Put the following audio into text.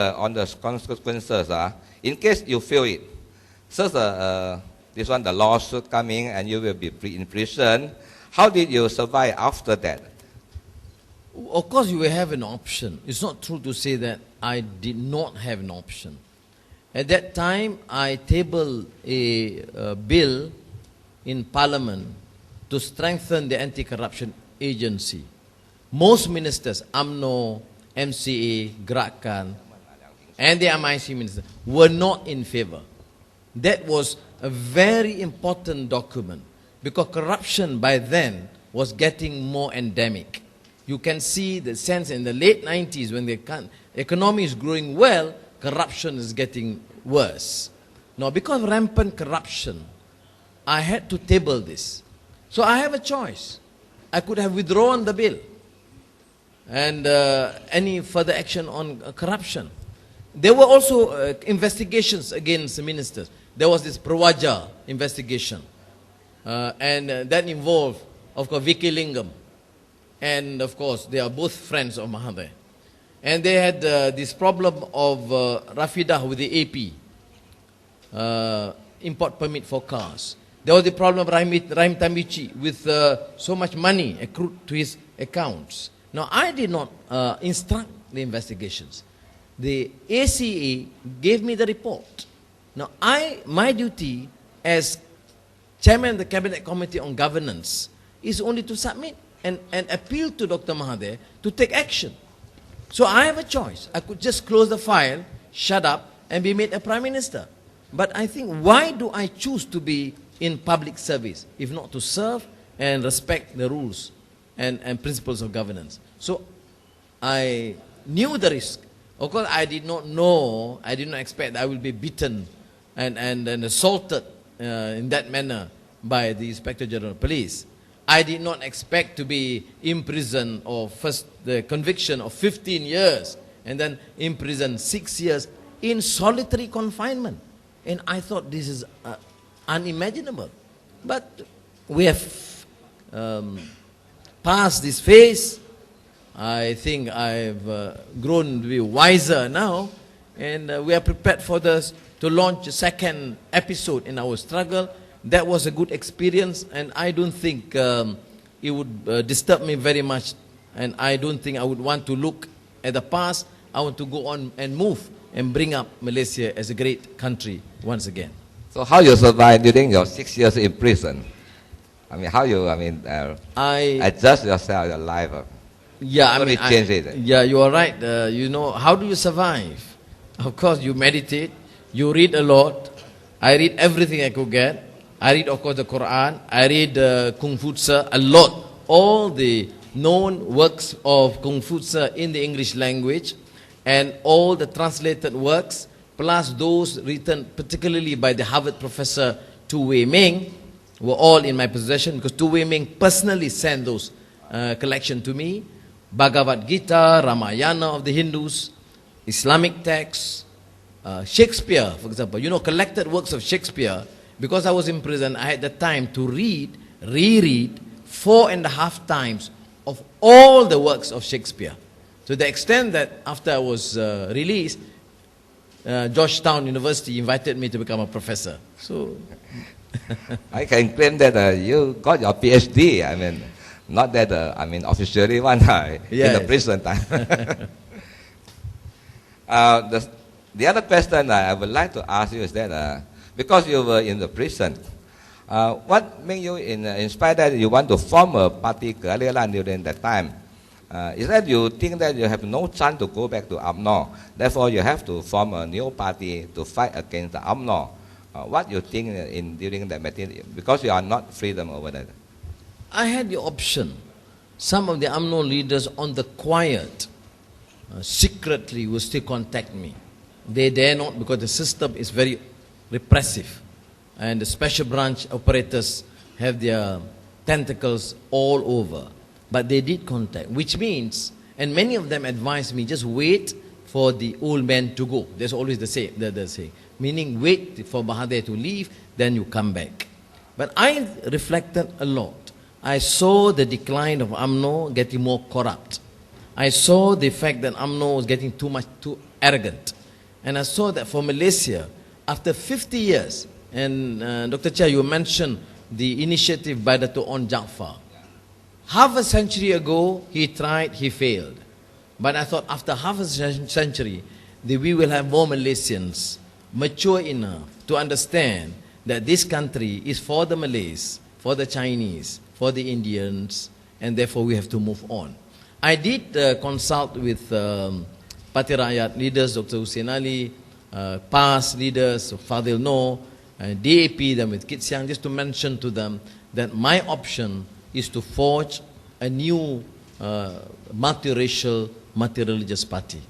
on the consequences, in case you feel it. So this one, the lawsuit coming and you will be in prison. How did you survive after that? Of course, you will have an option. It's not true to say that I did not have an option. At that time, I tabled a bill in Parliament to strengthen the anti-corruption agency. Most ministers, UMNO, MCA, Gerakan, and the MIC minister were not in favor. That was a very important document because corruption by then was getting more endemic. You can see the sense in the late 90s when the economy is growing well, corruption is getting worse. Now, because of rampant corruption, I had to table this. So I have a choice. I could have withdrawn the bill and any further action on corruption. There were also investigations against the ministers. There was this Prawaja investigation. And that involved, of course, Vicky Lingam. And, of course, they are both friends of Mahathir. And they had this problem of Rafidah with the AP, import permit for cars. There was the problem of Rahim Tamici with so much money accrued to his accounts. Now, I did not instruct the investigations. The ACA gave me the report. Now, my duty as chairman of the Cabinet Committee on Governance is only to submit and appeal to Dr. Mahathir to take action. So I have a choice. I could just close the file, shut up, and be made a prime minister. But I think, why do I choose to be in public service, if not to serve and respect the rules and principles of governance? So I knew the risk. Of course, I did not know, I did not expect I will be beaten and assaulted in that manner by the Inspector General of Police. I did not expect to be imprisoned, or first the conviction of 15 years and then imprisoned 6 years in solitary confinement. And I thought this is unimaginable. But we have passed this phase. I think I've grown to be wiser now, and we are prepared for this to launch a second episode in our struggle. That was a good experience, and I don't think it would disturb me very much, and I don't think I would want to look at the past. I want to go on and move and bring up Malaysia as a great country once again. So how you survived during your 6 years in prison? I mean, how you, adjust yourself, your life? Yeah, change it. Yeah, you are right. You know, how do you survive? Of course, you meditate, you read a lot. I read everything I could get. I read, of course, the Quran. I read Kung Fu Tse a lot. All the known works of Kung Fu Tse in the English language, and all the translated works, plus those written particularly by the Harvard professor Tu Wei Ming, were all in my possession, because Tu Wei Ming personally sent those collection to me. Bhagavad Gita, Ramayana of the Hindus, Islamic texts, Shakespeare, for example. You know, collected works of Shakespeare. Because I was in prison, I had the time to read, reread 4.5 times of all the works of Shakespeare. To the extent that after I was released, Georgetown University invited me to become a professor. So I can claim that you got your PhD. I mean, not that officially one in the prison time. The other question I would like to ask you is that because you were in the prison, what made you inspired that you want to form a party Keadilan during that time? Is that you think that you have no chance to go back to UMNO, therefore you have to form a new party to fight against the UMNO? What you think during that material? Because you are not freedom over there. I had the option. Some of the UMNO leaders on the quiet, secretly will still contact me. They dare not, because the system is very repressive, and the special branch operators have their tentacles all over. But they did contact, which means, and many of them advised me, just wait for the old man to go. There's always the saying, meaning wait for Mahathir to leave, then you come back. But I reflected a lot. I saw the decline of UMNO getting more corrupt. I saw the fact that UMNO was getting too arrogant. And I saw that for Malaysia, after 50 years, and Dr. Chia, you mentioned the initiative by Dato' On Jaafar. Half a century ago, he tried, he failed. But I thought after half a century, that we will have more Malaysians mature enough to understand that this country is for the Malays, for the Chinese, for the Indians, and therefore we have to move on. I did consult with Parti Rakyat leaders, Dr. Hussein Ali, PAS leaders, Fadil Noor, DAP, then with Chiang, just to mention to them that my option is to forge a new multiracial, multireligious party.